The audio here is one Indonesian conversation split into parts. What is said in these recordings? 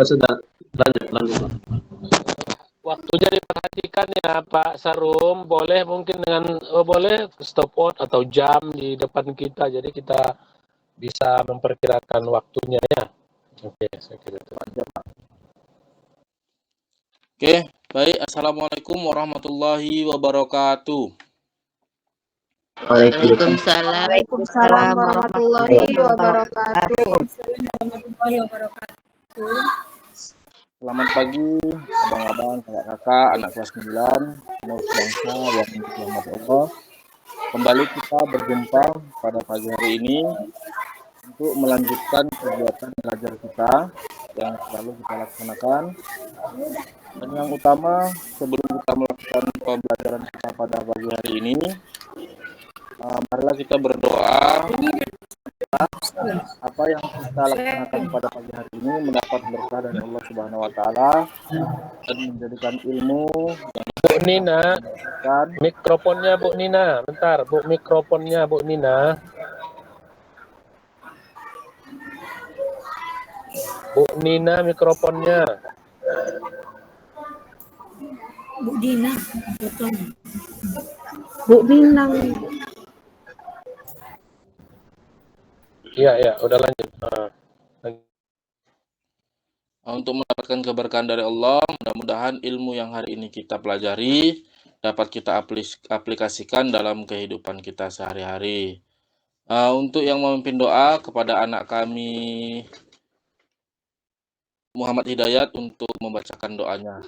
Sudah, lanjut. Waktunya diperhatikan ya Pak Sarum, boleh mungkin dengan boleh stopwatch atau jam di depan kita, jadi kita bisa memperkirakan waktunya ya. Oke, saya kira itu. Oke, baik. Assalamualaikum warahmatullahi wabarakatuh. Waalaikumsalam warahmatullahi wabarakatuh. Selamat pagi, abang-abang, kakak-kakak, anak kelas 9, mau bangsa yang dirahmati Allah. Kembali kita berjumpa pada pagi hari ini untuk melanjutkan kegiatan belajar kita yang selalu kita laksanakan. Dan yang utama, sebelum kita melakukan pembelajaran kita pada pagi hari ini, marilah kita berdoa apa yang kita laksanakan pada pagi hari ini mendapat berkah dari Allah Subhanahu wa taala dan menjadikan ilmu yang Bu Nina, mikrofonnya Bu Nina, bentar, Bu, mikrofonnya Bu Nina. Bu Nina, mikrofonnya. Bu Dina, Bu Dinang. Iya, udah lanjut. untuk mendapatkan keberkahan dari Allah, mudah-mudahan ilmu yang hari ini kita pelajari dapat kita aplikasikan dalam kehidupan kita sehari-hari. Untuk yang memimpin doa kepada anak kami Muhammad Hidayat untuk membacakan doanya.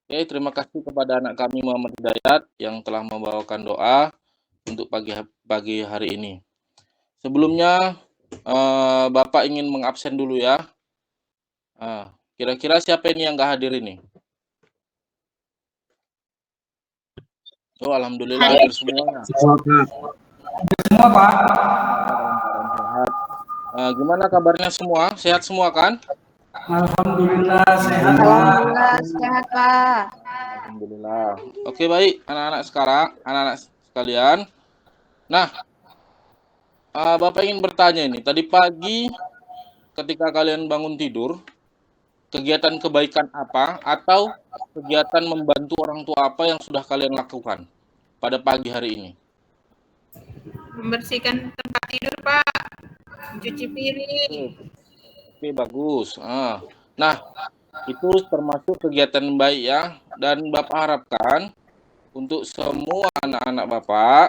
Oke, terima kasih kepada anak kami Muhammad Hidayat yang telah membawakan doa untuk pagi hari ini. Sebelumnya, Bapak ingin mengabsen dulu ya. Kira-kira siapa ini yang nggak hadir ini? Oh, alhamdulillah hadir semuanya. Semua, Pak. Sehat. Gimana kabarnya semua? Sehat semua kan? Alhamdulillah sehat. Alhamdulillah sehat, Pak. Alhamdulillah. Oke, baik anak-anak sekalian. Nah, Bapak ingin bertanya ini. Tadi pagi ketika kalian bangun tidur, kegiatan kebaikan apa atau kegiatan membantu orang tua apa yang sudah kalian lakukan pada pagi hari ini? Membersihkan tempat tidur, Pak. Cuci piring. Oke, bagus. Nah, itu termasuk kegiatan baik ya. Dan Bapak harapkan untuk semua anak-anak Bapak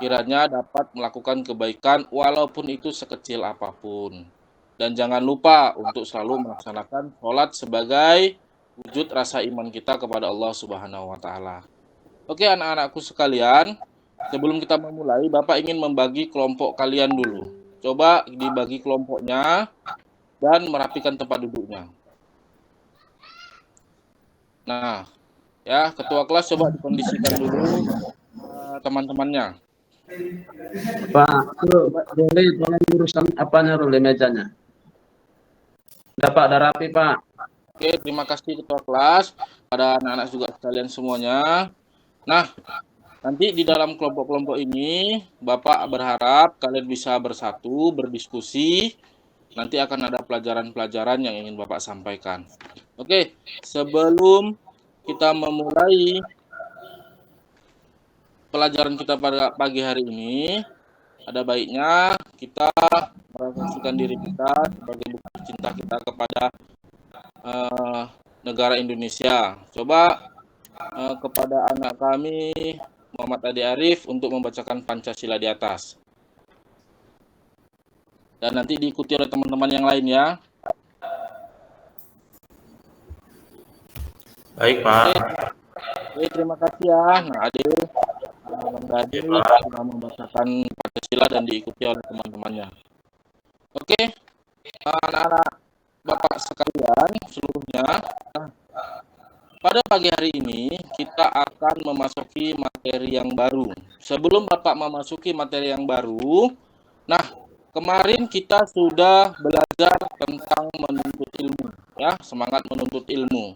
kiranya dapat melakukan kebaikan walaupun itu sekecil apapun. Dan jangan lupa untuk selalu melaksanakan sholat sebagai wujud rasa iman kita kepada Allah Subhanahu wa taala. Oke, anak-anakku sekalian, sebelum kita memulai, Bapak ingin membagi kelompok kalian dulu. Coba dibagi kelompoknya dan merapikan tempat duduknya. Nah, ya, ketua kelas coba dikondisikan dulu teman-temannya. Pak, boleh tolong urusan apanya dulu mejanya. Dapat rapi, Pak. Oke, terima kasih ketua kelas, pada anak-anak juga sekalian semuanya. Nah, nanti di dalam kelompok-kelompok ini, Bapak berharap kalian bisa bersatu, berdiskusi. Nanti akan ada pelajaran-pelajaran yang ingin Bapak sampaikan. Oke, sebelum kita memulai pelajaran kita pada pagi hari ini, ada baiknya kita merefleksikan diri kita sebagai bukti cinta kita kepada negara Indonesia. Coba kepada anak kami Muhammad Adi Arif untuk membacakan Pancasila di atas. Dan nanti diikuti oleh teman-teman yang lain ya. Baik, Pak. Oke, terima kasih ya. Nah, Adil Bang sudah membacakan Pancasila dan diikuti oleh teman-temannya. Oke, anak-anak Bapak sekalian seluruhnya, pada pagi hari ini kita akan memasuki materi yang baru. Sebelum Bapak memasuki materi yang baru, nah kemarin kita sudah belajar tentang menuntut ilmu, ya, semangat menuntut ilmu.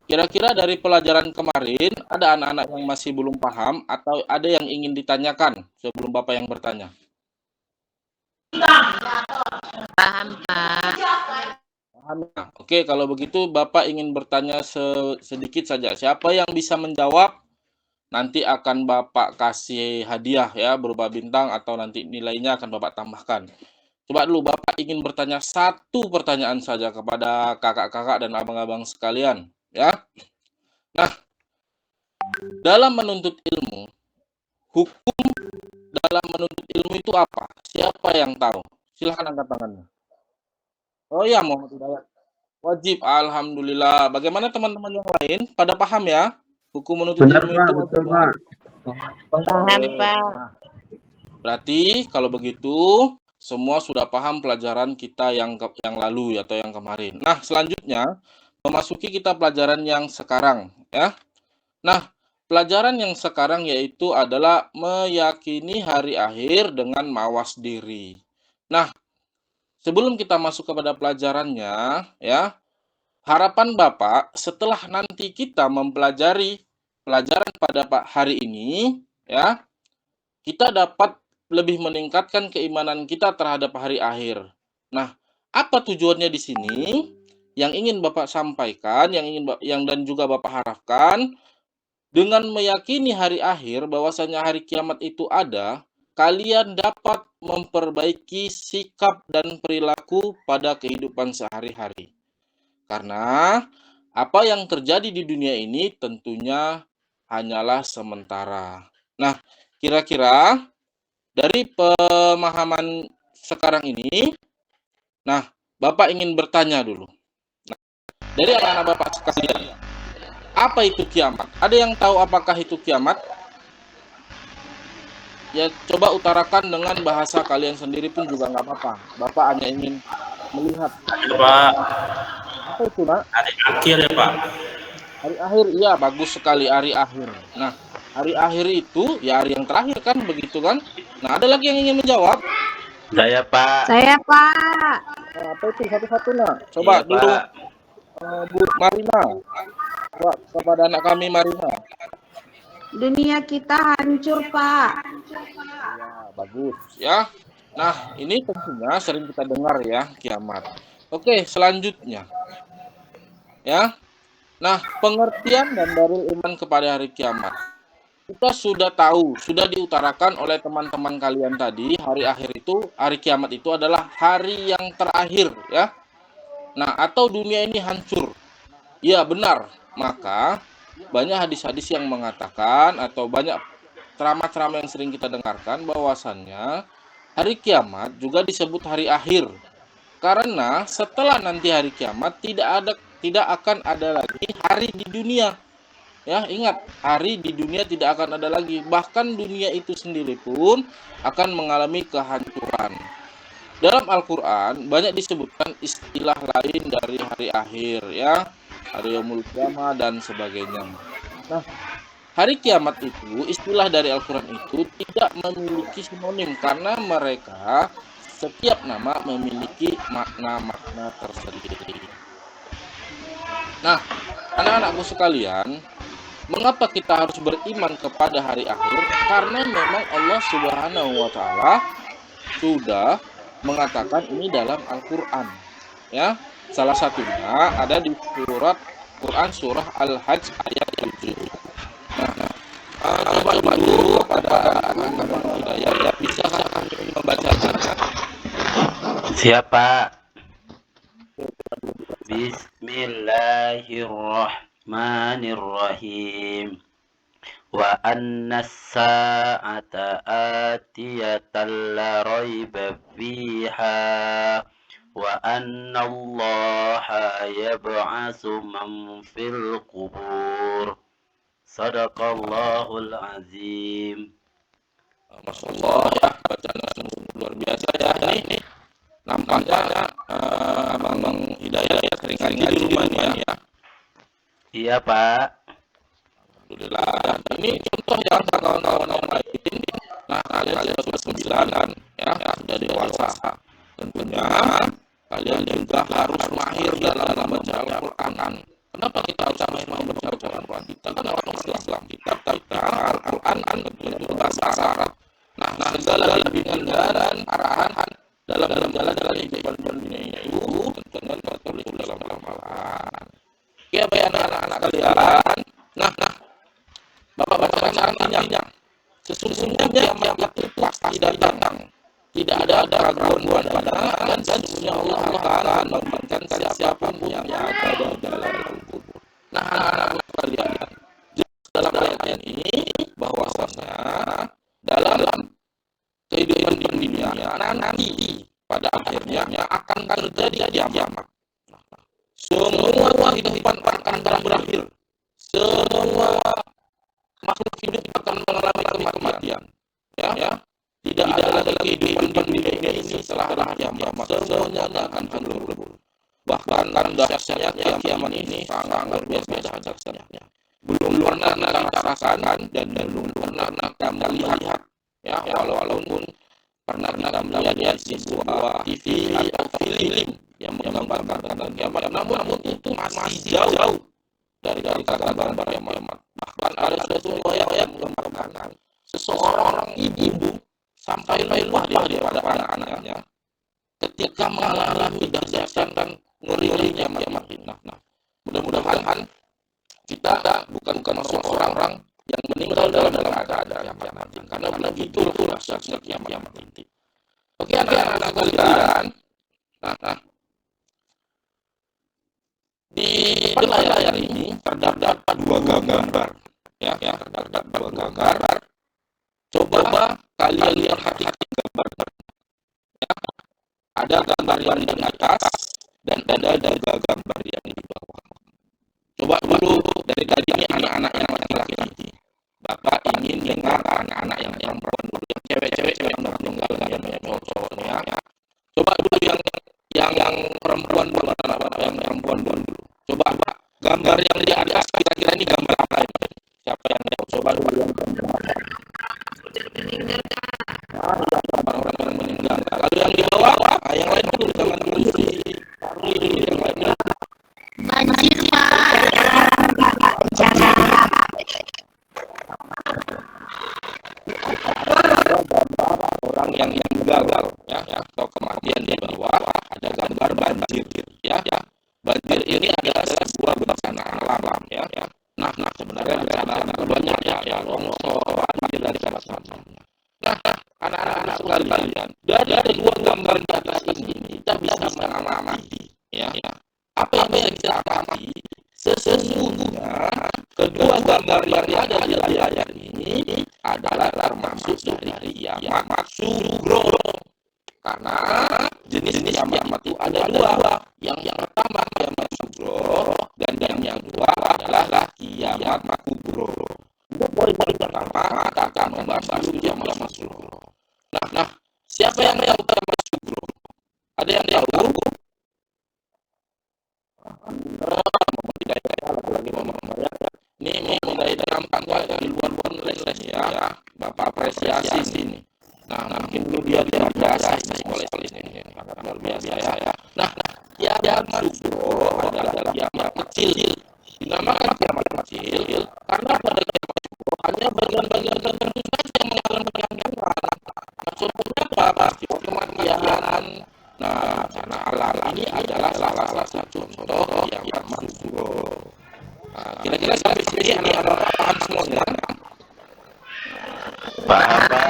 Kira-kira dari pelajaran kemarin, ada anak-anak yang masih belum paham atau ada yang ingin ditanyakan sebelum Bapak yang bertanya? Paham, paham. Oke, kalau begitu Bapak ingin bertanya sedikit saja. Siapa yang bisa menjawab, nanti akan Bapak kasih hadiah ya, berupa bintang atau nanti nilainya akan Bapak tambahkan. Coba dulu Bapak ingin bertanya satu pertanyaan saja kepada kakak-kakak dan abang-abang sekalian, ya. Nah, dalam menuntut ilmu, hukum dalam menuntut ilmu itu apa? Siapa yang tahu? Silahkan angkat tangannya. Oh ya, Muhammad Hidayat. Wajib, alhamdulillah. Bagaimana teman-teman yang lain? Pada paham ya? Hukum menuntut Benar ilmu Pak, itu betul wajib, ya? Pak. Paham, Oke. Pak. Nah, berarti kalau begitu semua sudah paham pelajaran kita yang lalu atau yang kemarin. Nah, selanjutnya memasuki kita pelajaran yang sekarang ya. Nah, pelajaran yang sekarang yaitu adalah meyakini hari akhir dengan mawas diri. Nah, sebelum kita masuk kepada pelajarannya ya, harapan Bapak setelah nanti kita mempelajari pelajaran pada hari ini ya, kita dapat lebih meningkatkan keimanan kita terhadap hari akhir. Nah, apa tujuannya di sini? Yang ingin Bapak sampaikan, yang dan juga Bapak harapkan, dengan meyakini hari akhir, bahwasanya hari kiamat itu ada, kalian dapat memperbaiki sikap dan perilaku pada kehidupan sehari-hari. Karena apa yang terjadi di dunia ini tentunya hanyalah sementara. Nah, kira-kira dari pemahaman sekarang ini, nah, Bapak ingin bertanya dulu. Nah, dari anak-anak Bapak sekalian, apa itu kiamat? Ada yang tahu apakah itu kiamat? Ya, coba utarakan dengan bahasa kalian sendiri pun juga nggak apa-apa. Bapak hanya ingin melihat. Ya, Pak. Apa itu, Nak? Hari akhir ya, Pak. Hari akhir, iya, bagus sekali, hari akhir. Nah, hari akhir itu ya hari yang terakhir kan, begitu kan? Nah, ada lagi yang ingin menjawab? Saya, Pak. Saya, Pak. Nah, apa itu satu-satu, Nak? Coba Iya, dulu, Pak. Bu Marina. Coba kepada anak kami Marina. Dunia kita hancur, Pak. Ya, bagus ya. Nah, ini tentunya sering kita dengar ya, kiamat. Oke, selanjutnya. Ya. Nah, pengertian dan dalil iman kepada hari kiamat. Kita sudah tahu, sudah diutarakan oleh teman-teman kalian tadi, hari akhir itu, hari kiamat itu adalah hari yang terakhir ya. Nah, atau dunia ini hancur. Ya, benar. Maka banyak hadis-hadis yang mengatakan atau banyak ceramah-ceramah yang sering kita dengarkan bahwasannya hari kiamat juga disebut hari akhir. Karena setelah nanti hari kiamat tidak akan ada lagi hari di dunia. Ya, ingat, hari di dunia tidak akan ada lagi. Bahkan dunia itu sendiri pun akan mengalami kehancuran. Dalam Al-Quran banyak disebutkan istilah lain dari hari akhir ya, hari yaumul qiyamah dan sebagainya. Nah, hari kiamat itu, istilah dari Al-Quran itu tidak memiliki sinonim karena mereka setiap nama memiliki makna-makna tersendiri. Nah, anak-anakku sekalian, mengapa kita harus beriman kepada hari akhir? Karena memang Allah Subhanahu wa Ta'ala sudah mengatakan ini dalam Al-Quran. Ya, salah satunya ada di surat Quran surah Al-Hajj ayat 7. Nah, coba dulu kepada anak-anak Hidayat ya, bisa membacakan. Siapa? Bismillahirrahmanirrahim. Wa anna as-sa'ata atiyatan la raiba fiha wa anna Allaha yab'atsu man fil qubur. Sadaqallahul azim. Masya Allah ya, bacaan sungguh luar biasa ya. Ini nampaknya Abang Hidayat sering ngaji di rumah ya. Iya, Pak. Alhamdulillah. Dan ini contoh ya kawan-kawan yang lain. Nah, kalian sudah 9 ya, sudah dewasa. Tentunya kalian juga harus mahir dalam membaca Al-Quran. Kenapa kita harus mahir membaca Al-Quran? Kita kan orang Islam, kita Al-Quran tentunya itu bahasa Arab. Nah, segala bimbingan dan arahan dalam jalan kehidupan dunia itu tentunya tertulis dalam Oke, baik anak-anak kalian. Nah, Bapak-bapak artinya sesungguhnya kiamat itu pasti datang. Tidak ada keraguan padanya, dan sesungguhnya Allah akan memberikan siapapun yang ada di dalam kubur. Nah, anak-anak kalian, dalam ayat ini bahwasanya dalam kehidupan di dunia nanti pada akhirnya akan terjadi kiamat. Semua kehidupan akan berakhir. Semua makhluk hidup akan mengalami kematian. Ya. Tidak ada lagi kehidupan di dunia ini setelah kiamat. Semuanya akan berubah. Bahkan dahsyatnya kiamat ini sangat luar biasa dahsyatnya. Belum pernah kita rasakan dan belum pernah kita melihat. Ya, walaupun pernah kita melihat di sebuah TV atau film yang menggambarkan tentang kiamat, namun itu masih jauh dari gambar kiamat. Bahkan ada sesuatu yang menggambarkan seseorang ibu sampai lelah daripada anak-anaknya ketika mengalami dahsyat dan ngeri-ngerinya kiamat ini. Nah, mudah-mudahan kita bukan termasuk orang-orang yang meninggal dalam keadaan kiamat ini, karena begitu dahsyatnya kiamat ini. Oke, anak-anak kalian. Nah, di layar ini terdapat dua gambar. Ya, terdapat dua gambar. Coba kalian perhatikan gambar. Ya, ada gambar yang di atas dan ada gambar yang di bawah. Coba dulu dari tadi ini anak-anak yang laki-laki. Bapak ingin dengar anak-anak yang perempuan dulu, yang cewek-cewek yang meninggal yang cowok-cowoknya. Coba dulu yang perempuan dulu, anak-anak yang perempuan dulu. Coba gambar yang di atas kira-kira ini gambar apa ini? Siapa yang tahu? Coba dulu yang gambar apa? Orang-orang yang meninggal. Kalau yang di bawah, yang lain dulu jangan dulu yang lainnya. Banjir, Pak. Orang yang gagal ya atau kematian di bawah, ada gambar banjir ya. Banjir ini adalah sebuah bencana alam ya. Nah sebenarnya bencana banyak ya longsor, banjir dan macam-macamnya. Nah, anak-anak sekalian, dari dua gambar di atas ini kita bisa mengamati ya. Apa yang kita amati? Sesungguhnya kedua gambar yang ada di layar ini adalah termasuk dari kiamat sugro. Karena jenis-jenis kiamat itu ada dua. Yang pertama kiamat sugro dan yang kedua adalah kiamat kubro. Untuk poin pertama kita akan membahas kiamat sugro. Nah, siapa yang tahu kiamat sugro? Ada yang tahu? Ini mulai gampang di luar les ya. Bapak apresiasi sini. Nah, mungkin dulu dia biasa sekolah ini. Luar biasa ya. Nah, kiamat sugro adalah kiamat kecil. Dinamakan kiamat kecil karena pada kiamat sugro hanya bagian-bagian tertentu saja yang mengalami penyakit. Maksudnya apa? Kematian. Nah, karena alam ini adalah salah satu contoh yang kiamat sugro. Nah, kira-kira sampai sini anak-anak paham semuanya? Paham, Pak.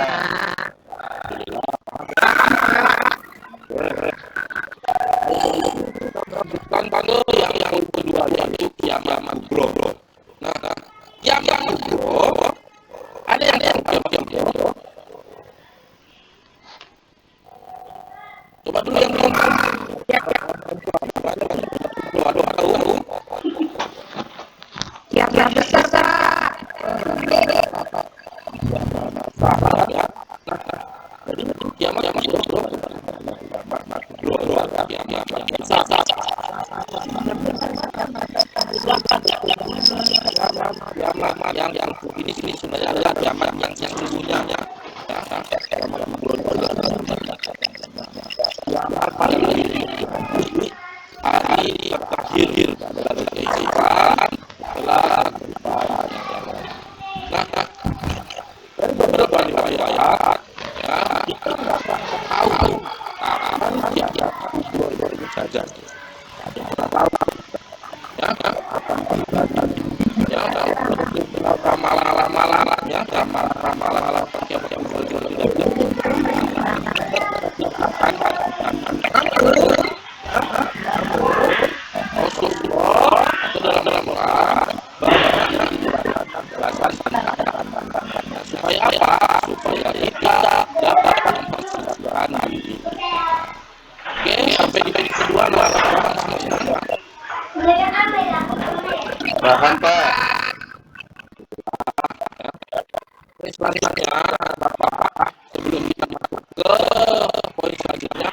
Contoh yang kedua yaitu kiamat kubro. Nah, kiamat kubro ada yang kubro. Coba dulu yang tahu. Yang besar, Pak. Yang ini sebenarnya adalah kiamat yang sesungguhnya ya. Hari terakhir adalah kehidupan setelah kehidupan. Nah, dari beberapa riwayat ya tahu kapan kiamat kubro itu saja. Ada berapa ya? ya ramalan pakai Rasulullah atau dalam Quran supaya apa? Supaya kita dapat mempersiapkan diri. Oke, sampai di page kedua semuanya. Paham, Pak. Selanjutnya, Bapak, sebelum kita masuk ke poin selanjutnya,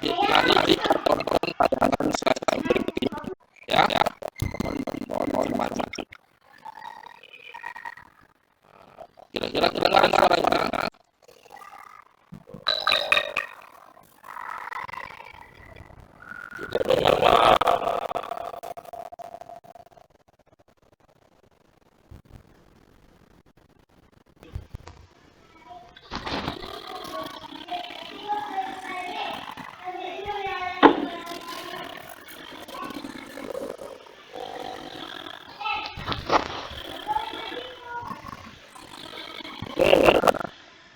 mari kita tonton tayangan saya berikut ini, ya. Mohon maaf. Kira-kira kedengaran suaranya?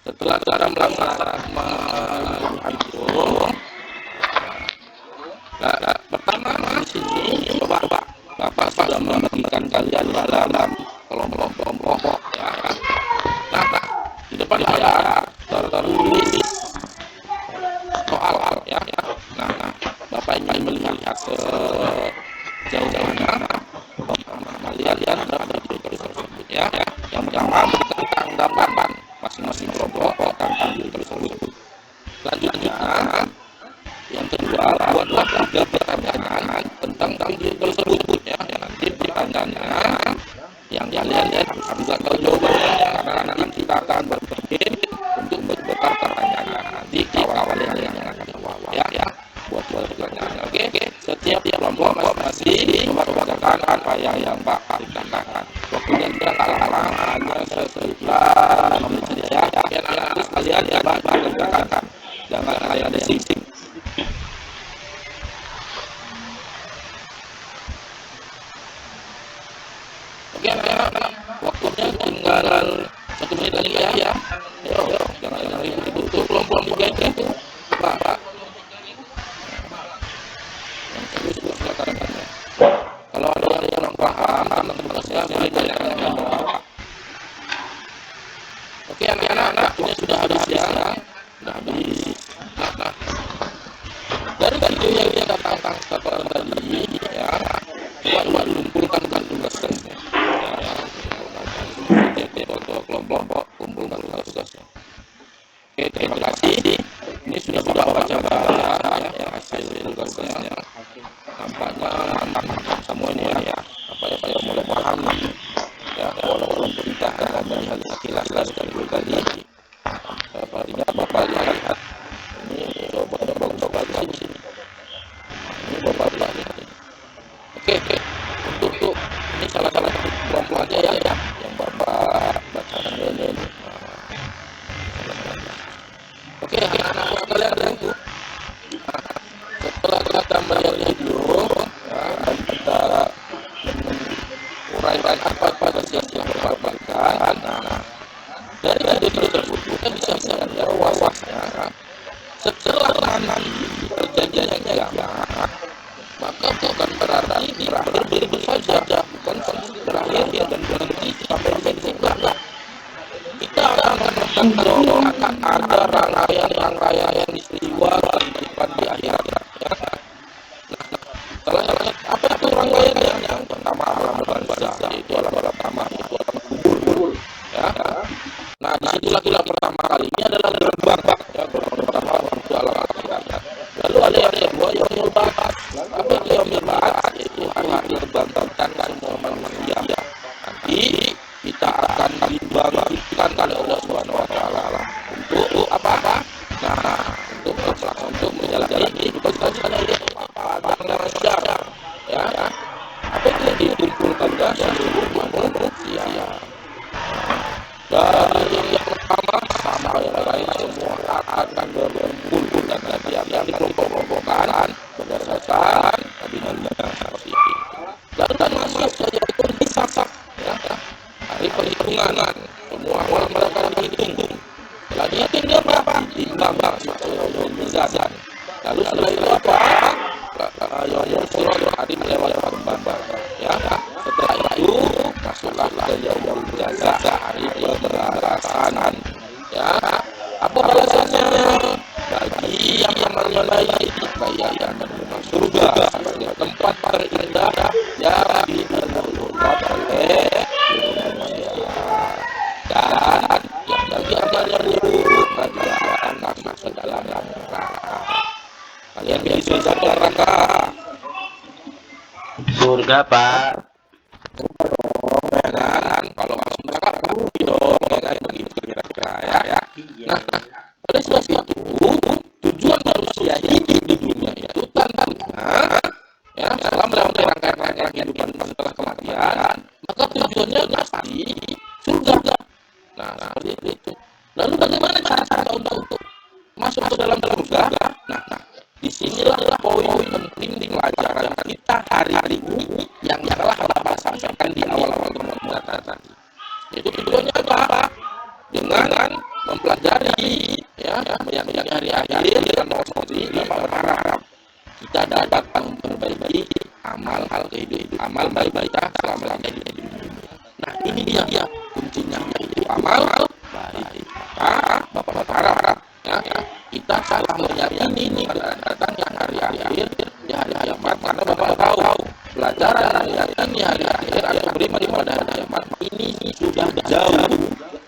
Setelah cara melaksanakan itu, pertama di sini Bapak sudah membagikan kalian dalam kelompok-kelompok, ya kan? Nah, di depan layar tertulis soal, ya. Nah, Bapak ingin melihat sejauh mana kalian berada di tersebut, ya. Yang pertama tentang tanggapan masing-masing kelompok tentang diri tersebut. Selanjutnya, yang kedua, buatlah 3 pertanyaan tentang diri tersebut, ya. Yang nanti pertanyaan yang kalian harus juga tahu jawabannya, karena nanti kita akan berpikir untuk berputar pertanyaan. Nanti kawan-kawan yang akan jawab, ya. Buat pertanyaannya, oke? Setiap kelompok masing-masing membacakan apa yang Bapak katakan. Waktunya tidak kalah hanya sekitar 5 menit, ya. Nanti sekalian ya Bapak kerjakan. Jangan hanya ada sing. Oke, anak-anak, waktunya tinggal 1 menit lagi, ya. Ayo, jangan itu kelompok 3 itu, Pak. Kalau ada yang kurang paham tentang tugasnya, boleh tanyakan kepada Bapak. Oke, anak-anak, waktunya sudah habis, ya. Sudah habis. Nah, dari video yang dia katakan tadi, ya, coba kumpulkan tugasnya. Kelompok kumpulkan tugasnya. Oke, terima kasih. Ini sudah baca ya hasil tugasnya. Nampaknya semua ini, ya. Apa yang saya mulai pahami, ya, walaupun kita akan melihat sekilas dari tadi. Sepertinya Bapak lihat ini coba bagus di sini. Ini Bapak lihat ini. Oke. Untuk ini salah satu kelompok aja, ya, yang Bapak bacakan ini. Oke, anak-anak kalian tunggu. Setelah kita melihat video, ya, dan kita uraikan apa yang Bapak berikan, dari video tersebut kita bisa melihat bahwasanya setelah nanti terjadinya kiamat, maka bukan berarti berakhir saja, bukan berakhir dan berhenti sampai di situ. Kita akan akan ada rangkaian istiwa kehidupan di akhirat, ya. Nah, apa itu rangkaiannya? Yang pertama alam barzakh, itu alam pertama, itu alam kubur, ya. Nah, disitulah kita pertama kali ini adalah gerbang, ya. Gerbang pertama itu alam akhirat. Lalu ada yang kedua, yaumul ba'ats. Apa itu yaumul ba'ats? Itu hari kebangkitan semua manusia, ya. Nanti kita akan dibangkitkan oleh Allah Subhanahu wa taala untuk apa? Nah, untuk menjalani kehidupan sehari-hari, manusia, ya. Apa yang dikumpulkan dari seluruh manusia, dari yang pertama sampai yang lain semua akan berkumpul dan yang dikelompok-kelompokkan berdasarkan nabi-nabi seperti itu. Lalu manusia saja itu disasak, ya. hari perhitungan. Semua amal akan dihitung. Setelah dihitung dia apa? Ditimbang sesuai mizan. Lalu setelah itu apa? Hari melewati kembang. Ya, setelah itu masuklah ke yaumul jaza, hari pembalasan. Ya, apa balasannya? Bagi yang amalnya baik, bayaran menerima surga sebagai tempat terindah yang didahulukan oleh manusia. Dan yang bagi amalnya buruk, bagi anak masuk dalam neraka. Kalian bisa masuk neraka. Surga, Pak. Ya kan? Kalau masuk neraka rugi dong, ya kan? Begitu kira-kira ya. Nah, oleh sebab itu tujuan manusia hidup di dunia itu tanpa ya selama melewati rangkaian kehidupan setelah kematian, maka tujuannya pasti surga. Nah, seperti itu. Lalu bagaimana cara untuk masuk ke dalam surga? Nah, disinilah poin penting di pelajaran kita hari ini yang telah Bapak sampaikan di awal-awal pertemuan tadi. Itu tujuannya apa? Dengan mempelajari ya yang hari akhir dengan seperti ini berharap kita dapat memperbaiki amal kehidupan amal baik kita selama di dunia. Nah, ini dia kuncinya, yaitu amal baik. Bapak berharap ya kita salah meyakini ini datangnya hari akhir di hari kiamat, karena Bapak tahu pelajaran hari akhir atau beriman pada hari kiamat ini sudah jauh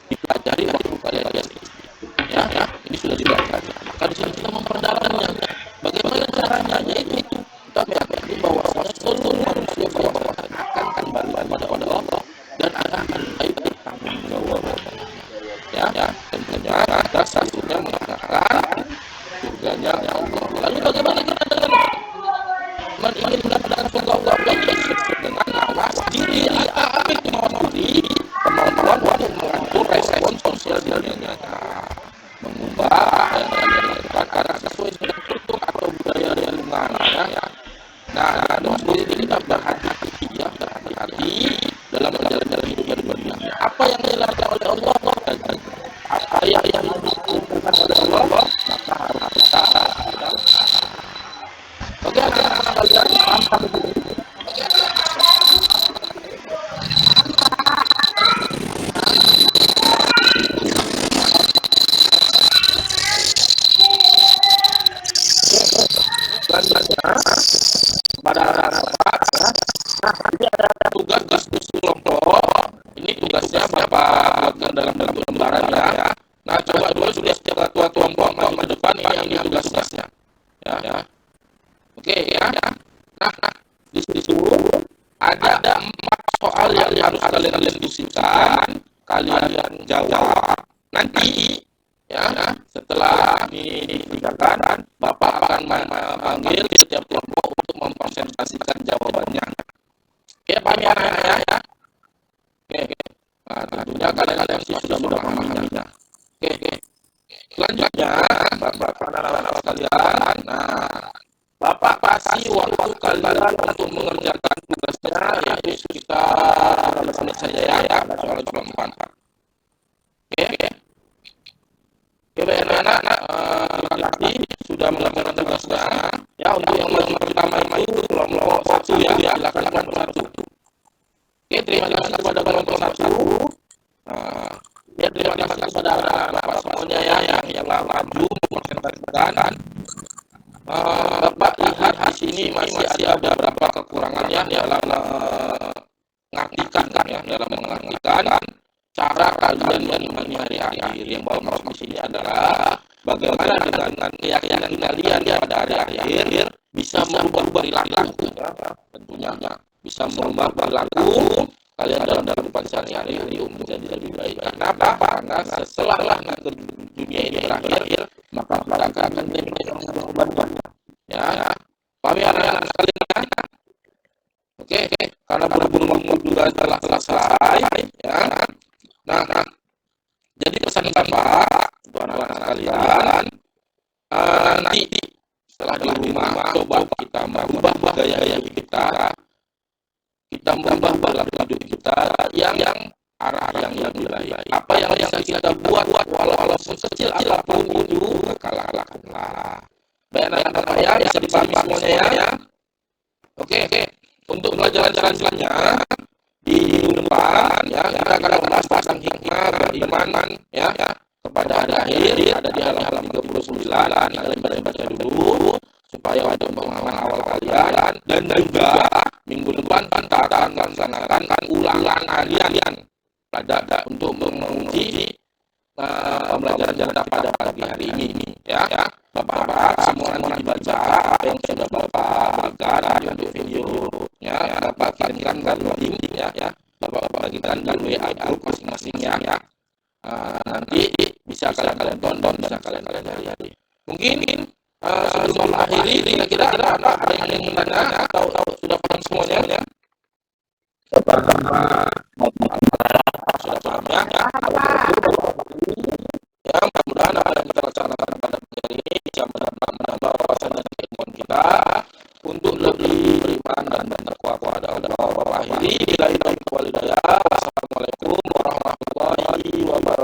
dipelajari oleh kalian. Ya, ini sudah dipelajari. Maka di sini kita memperdalamnya. Bagaimana caranya? Yaitu kita meyakini bahwa seluruh manusia akan kembali pada Allah dan akan mendapat tanggung jawab. Ya, tentunya ada satunya mengatakan surganya Allah. Lalu bagaimana kita dengan ingin mendapatkan surga Allah dengan awas diri, apa itu mawas diri? Kemampuan untuk mengatur respon sosial di dunia nyata, mengubah yang dilakukan sesuai dengan kultur atau budaya lingkungan. Ya. Nah, dengan seperti ini kita berhati-hati dalam menjalani hidup di dunia. Apa yang dilakukan oleh Allah, apa yang dilakukan oleh Allah, maka harus kita. Oke, anak-anak kalian paham begini. Pada anak-anak ini ada tugas diskusi kelompok. Ini tugasnya Bapak dalam bentuk lembaran ya. Nah, coba dulu sudah setiap ketua kelompok mau ke depan yang tugasnya. Ya. Oke ya. Nah, di situ ada 4 soal yang harus kalian diskusikan, kalian jawab. Nanti ya, setelah ditinggalkan, Bapak akan memanggil setiap kelompok untuk mempresentasikan jawabannya. Oke, paham ya anak-anak ya? Oke. Nah, tentunya kalian sudah memahaminya. Oke. Selanjutnya, Bapak anak-anak sekalian, Bapak kasih waktu kalian untuk mengerjakan tugasnya, yaitu sekitar 15 menit saja ya, soal 24. Oke. Oke, anak-anak, laki-laki sudah melakukan tugasnya. Ya, untuk yang pertama itu kelompok 1 ya, silakan kelompok 1. Oke, terima kasih kepada kelompok 1. Ya, terima kasih kepada anak-anak semuanya ya, yang maju mempresentasikan. Bapak lihat di sini masih ada beberapa kekurangannya dalam mengartikan cara kalian menemani hari akhir. Yang bawa masuk di sini adalah bagaimana dengan keyakinan kalian pada hari akhir bisa merubah perilaku. Tentunya bisa merubah perilaku kalian dalam kehidupan sehari-hari untuk menjadi lebih baik. Kenapa? Karena setelah dunia ini berakhir, maka mereka akan menjadi jawaban. Ya, kami anak-anak sekalian. Oke, karena berburu juga telah selesai. Ya, nah, jadi pesan Bapak untuk anak-anak sekalian, nanti setelah di rumah coba kita merubah gaya hidup kita merubah pola hidup kita yang arah yang lebih baik. Apa yang bisa kita buat walau sekecil apapun itu, maka lakukanlah. Baik anak-anak ya, bisa dipahami semuanya ya. Oke. Untuk pelajaran selanjutnya di depan ya kita akan membahas tentang hikmah beriman ya kepada hari akhir ada di halaman 39. Kalian baca dulu supaya untuk pemahaman awal kalian, dan juga minggu depan kita akan melaksanakan ulangan harian pada untuk menguji pembelajaran kita pada pagi hari ini ya. Bapak semua nanti dibaca apa yang sudah Bapak berikan untuk videonya, Bapak kirimkan dari link ya. Bapak bagikan di WA group masing-masing ya. Nanti bisa kalian tonton, bisa kalian lihat. Mungkin sebelum akhiri kira-kira ada yang ingin tanya atau sudah paham semuanya ya? Sudah paham ya? Ya, mudah-mudahan apa yang kita laksanakan pada hari ini bisa menambah wawasan dan keilmuan kita untuk lebih beriman dan bertakwa kepada Allah. Akhiri bila itu walidaya. Assalamualaikum warahmatullahi wabarakatuh.